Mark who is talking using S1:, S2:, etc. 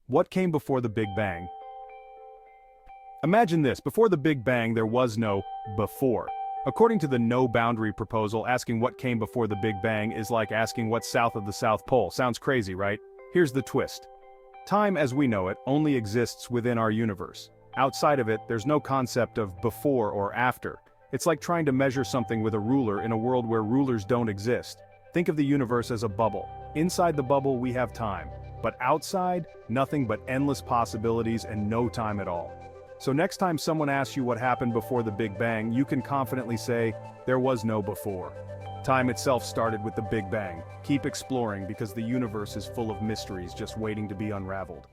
S1: What came before the Big Bang? Imagine this, before the Big Bang there was no before. According to the no boundary proposal, asking what came before the Big Bang is like asking what's south of the South Pole. Sounds crazy, right? Here's the twist. Time as we know it only exists within our universe. Outside of it, there's no concept of before or after. It's like trying to measure something with a ruler in a world where rulers don't exist. Think of the universe as a bubble. Inside the bubble we have time, but outside, nothing but endless possibilities and no time at all. So next time someone asks you what happened before the Big Bang, you can confidently say, there was no before. Time itself started with the Big Bang. Keep exploring because the universe is full of mysteries just waiting to be unraveled.